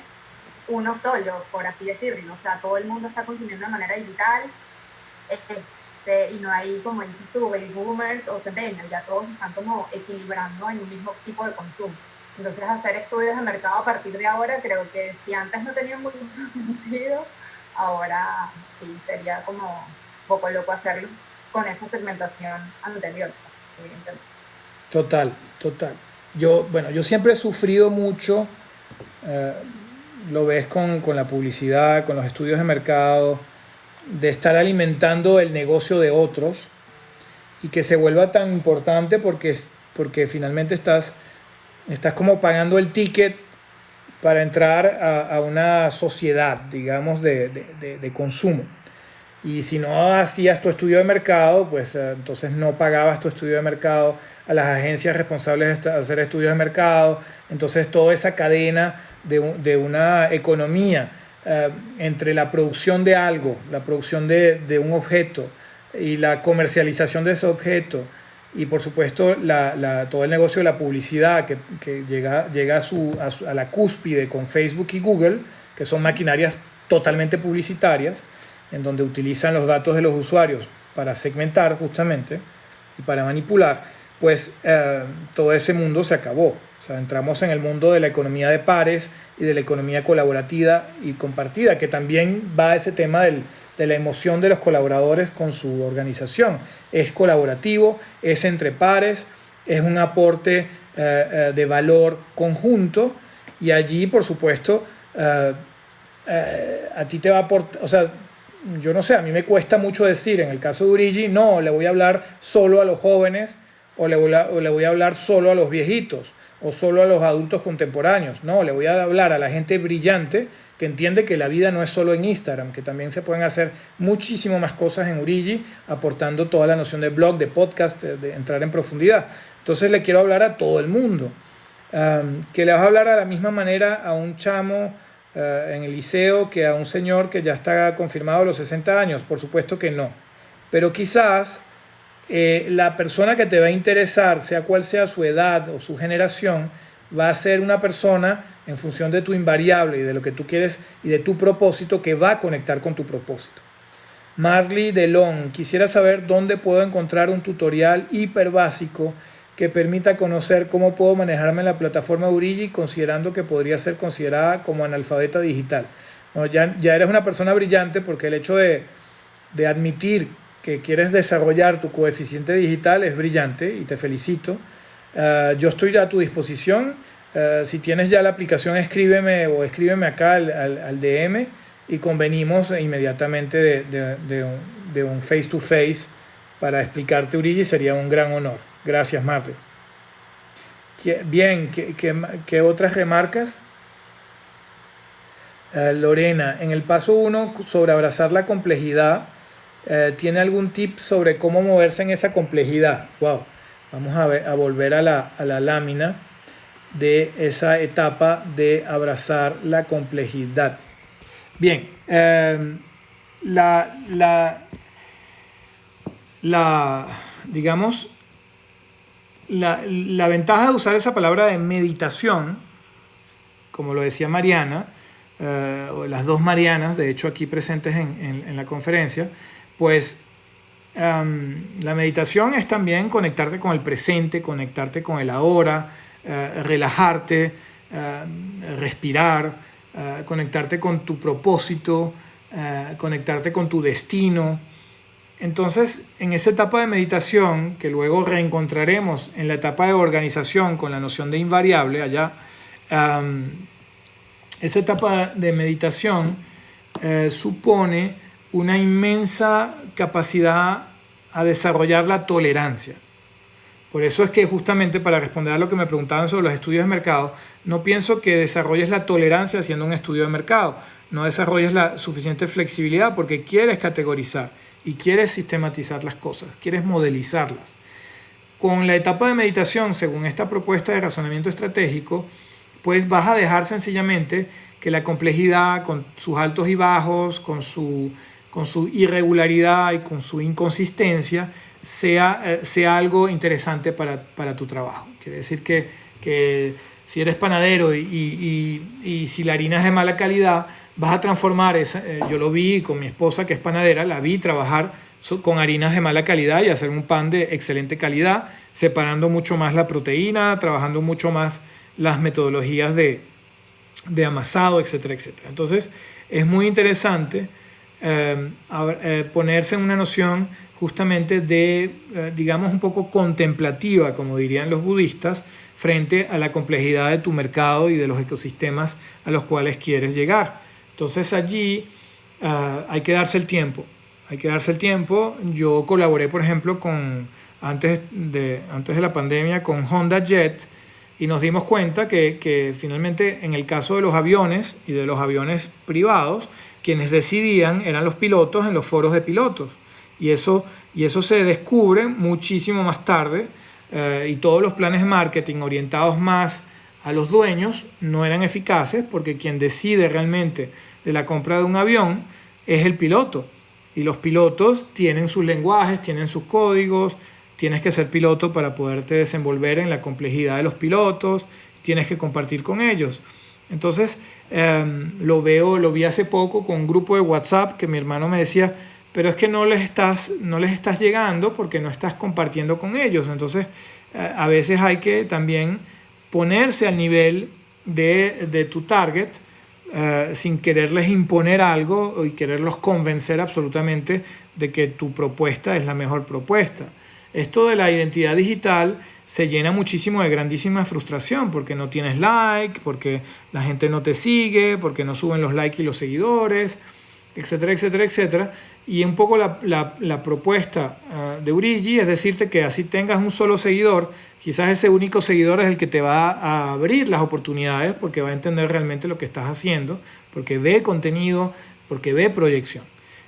uno solo, por así decirlo. O sea, todo el mundo está consumiendo de manera digital y no hay, como dices tú, baby boomers o centennials, ya todos están como equilibrando en un mismo tipo de consumo. Entonces, hacer estudios de mercado a partir de ahora, creo que si antes no tenía mucho sentido, ahora sí sería como un poco loco hacerlo con esa segmentación anterior, evidentemente. Total. Yo siempre he sufrido mucho, lo ves con la publicidad, con los estudios de mercado, de estar alimentando el negocio de otros y que se vuelva tan importante porque finalmente estás como pagando el ticket para entrar a una sociedad, digamos, de consumo. Y si no hacías tu estudio de mercado, pues entonces no pagabas tu estudio de mercado a las agencias responsables de hacer estudios de mercado. Entonces toda esa cadena de una economía entre la producción de algo, la producción de un objeto y la comercialización de ese objeto y por supuesto todo el negocio de la publicidad que llega a la cúspide con Facebook y Google, que son maquinarias totalmente publicitarias, en donde utilizan los datos de los usuarios para segmentar justamente y para manipular, pues todo ese mundo se acabó. O sea, entramos en el mundo de la economía de pares y de la economía colaborativa y compartida, que también va a ese tema de la emoción de los colaboradores con su organización. Es colaborativo, es entre pares, es un aporte de valor conjunto y allí, por supuesto, a ti te va a aportar, o sea, yo no sé, a mí me cuesta mucho decir, en el caso de Urigi, no, le voy a hablar solo a los jóvenes o le voy a hablar solo a los viejitos o solo a los adultos contemporáneos. No, le voy a hablar a la gente brillante que entiende que la vida no es solo en Instagram, que también se pueden hacer muchísimo más cosas en Urigi, aportando toda la noción de blog, de podcast, de entrar en profundidad. Entonces le quiero hablar a todo el mundo. Que le vas a hablar a la misma manera a un chamo en el liceo que a un señor que ya está confirmado a los 60 años. Por supuesto que no. Pero quizás la persona que te va a interesar, sea cual sea su edad o su generación, va a ser una persona en función de tu invariable y de lo que tú quieres y de tu propósito, que va a conectar con tu propósito. Marley Delon, quisiera saber dónde puedo encontrar un tutorial hiper básico que permita conocer cómo puedo manejarme en la plataforma Urigi, considerando que podría ser considerada como analfabeta digital. Bueno, ya eres una persona brillante, porque el hecho de admitir que quieres desarrollar tu coeficiente digital es brillante y te felicito. Yo estoy a tu disposición. Si tienes ya la aplicación, escríbeme acá al DM y convenimos inmediatamente de un face to face para explicarte Urigi. Sería un gran honor. Gracias, Marley. Bien, ¿qué otras remarcas? Lorena, en el paso 1 sobre abrazar la complejidad, ¿tiene algún tip sobre cómo moverse en esa complejidad? Wow. Vamos a volver a la lámina de esa etapa de abrazar la complejidad. Bien, digamos, la ventaja de usar esa palabra de meditación, como lo decía Mariana, o las dos Marianas, de hecho aquí presentes en la conferencia, pues la meditación es también conectarte con el presente, conectarte con el ahora, relajarte, respirar, conectarte con tu propósito, conectarte con tu destino. Entonces, en esa etapa de meditación, que luego reencontraremos en la etapa de organización con la noción de invariable allá, esa etapa de meditación supone una inmensa capacidad a desarrollar la tolerancia. Por eso es que, justamente para responder a lo que me preguntaban sobre los estudios de mercado, no pienso que desarrolles la tolerancia haciendo un estudio de mercado. No desarrolles la suficiente flexibilidad porque quieres categorizar y quieres sistematizar las cosas, quieres modelizarlas. Con la etapa de meditación, según esta propuesta de razonamiento estratégico, pues vas a dejar sencillamente que la complejidad, con sus altos y bajos, con su irregularidad y con su inconsistencia, sea algo interesante para tu trabajo. Quiere decir que si eres panadero y si la harina es de mala calidad, vas a transformar esa. Yo lo vi con mi esposa, que es panadera, la vi trabajar con harinas de mala calidad y hacer un pan de excelente calidad, separando mucho más la proteína, trabajando mucho más las metodologías de amasado, etcétera, etcétera. Entonces, es muy interesante ponerse en una noción justamente de, digamos, un poco contemplativa, como dirían los budistas, frente a la complejidad de tu mercado y de los ecosistemas a los cuales quieres llegar. Entonces allí hay que darse el tiempo. Yo colaboré, por ejemplo, antes de la pandemia con Honda Jet, y nos dimos cuenta que finalmente, en el caso de los aviones y de los aviones privados, quienes decidían eran los pilotos en los foros de pilotos. Y eso se descubre muchísimo más tarde, y todos los planes de marketing orientados más a los dueños no eran eficaces, porque quien decide realmente de la compra de un avión es el piloto. Y los pilotos tienen sus lenguajes, tienen sus códigos. Tienes que ser piloto para poderte desenvolver en la complejidad de los pilotos. Tienes que compartir con ellos. Entonces, lo vi hace poco con un grupo de WhatsApp que mi hermano me decía, pero es que no les estás llegando porque no estás compartiendo con ellos. Entonces, a veces hay que también ponerse al nivel de tu target, sin quererles imponer algo y quererlos convencer absolutamente de que tu propuesta es la mejor propuesta. Esto de la identidad digital se llena muchísimo de grandísima frustración, porque no tienes like, porque la gente no te sigue, porque no suben los likes y los seguidores. etcétera, etcétera, etcétera. Y un poco la propuesta de Urigi es decirte que así tengas un solo seguidor, quizás ese único seguidor es el que te va a abrir las oportunidades porque va a entender realmente lo que estás haciendo, porque ve contenido, porque ve proyección.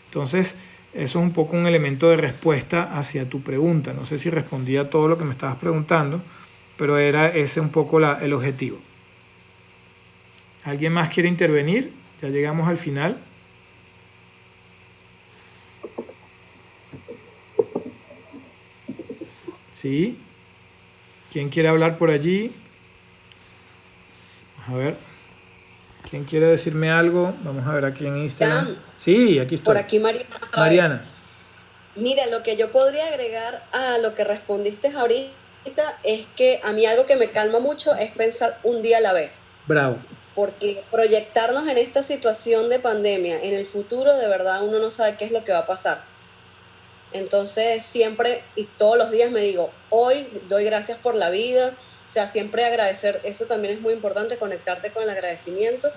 Entonces, eso es un poco un elemento de respuesta hacia tu pregunta. No sé si respondí a todo lo que me estabas preguntando, pero era ese un poco el objetivo. ¿Alguien más quiere intervenir? Ya llegamos al final. ¿Sí? ¿Quién quiere hablar por allí? A ver. ¿Quién quiere decirme algo? Vamos a ver aquí en Instagram. Sam, Sí, aquí estoy. por aquí Mariana otra Mariana. vez. Mira, lo que yo podría agregar a lo que respondiste ahorita es que a mí algo que me calma mucho es pensar un día a la vez. Bravo. Porque proyectarnos en esta situación de pandemia, en el futuro, de verdad uno no sabe qué es lo que va a pasar. Entonces siempre y todos los días me digo, hoy doy gracias por la vida, o sea, siempre agradecer, eso también es muy importante, conectarte con el agradecimiento,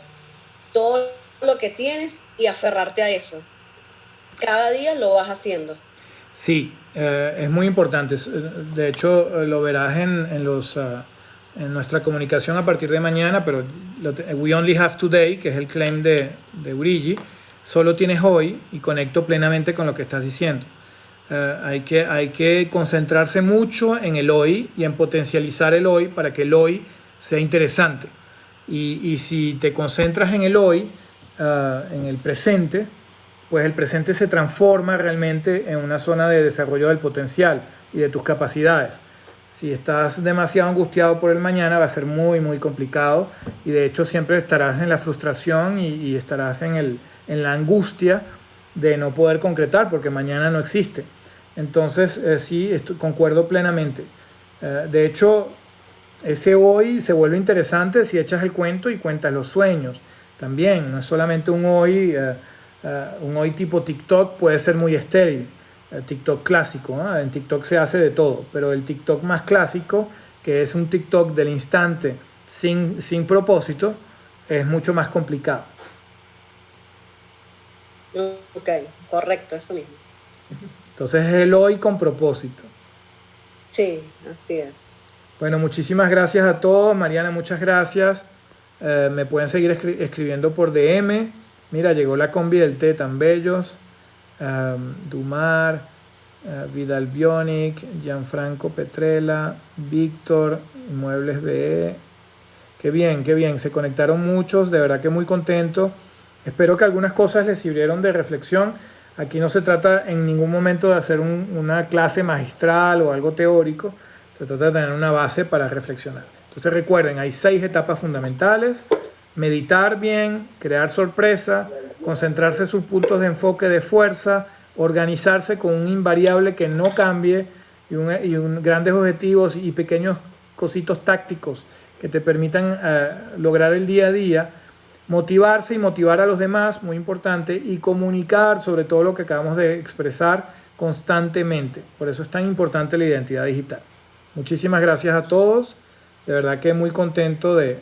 todo lo que tienes y aferrarte a eso. Cada día lo vas haciendo. Sí, es muy importante. De hecho, lo verás en nuestra comunicación a partir de mañana, pero we only have today, que es el claim de Urigi, solo tienes hoy y conecto plenamente con lo que estás diciendo. Hay que concentrarse mucho en el hoy y en potencializar el hoy para que el hoy sea interesante. Y si te concentras en el hoy, en el presente, pues el presente se transforma realmente en una zona de desarrollo del potencial y de tus capacidades. Si estás demasiado angustiado por el mañana, va a ser muy, muy complicado y de hecho siempre estarás en la frustración y estarás en la angustia de no poder concretar porque mañana no existe. Entonces, sí, concuerdo plenamente. De hecho, ese hoy se vuelve interesante si echas el cuento y cuentas los sueños. También, no es solamente un hoy tipo TikTok, puede ser muy estéril. TikTok clásico, ¿no? En TikTok se hace de todo, pero el TikTok más clásico, que es un TikTok del instante sin propósito, es mucho más complicado. Ok, correcto, eso mismo. Entonces es el hoy con propósito. Sí, así es. Bueno, muchísimas gracias a todos. Mariana, muchas gracias. Me pueden seguir escribiendo por DM. Mira, llegó la combi del té, tan bellos. Dumar, Vidal Bionic, Gianfranco Petrella, Víctor, Muebles BE. Qué bien, se conectaron muchos, de verdad que muy contento. Espero que algunas cosas les sirvieron de reflexión. Aquí no se trata en ningún momento de hacer una clase magistral o algo teórico, se trata de tener una base para reflexionar. Entonces recuerden, hay 6 etapas fundamentales: meditar bien, crear sorpresa, concentrarse en sus puntos de enfoque de fuerza, organizarse con un invariable que no cambie y grandes objetivos y pequeños cositos tácticos que te permitan lograr el día a día, motivarse y motivar a los demás, muy importante, y comunicar sobre todo lo que acabamos de expresar constantemente. Por eso es tan importante la identidad digital. Muchísimas gracias a todos, de verdad que muy contento de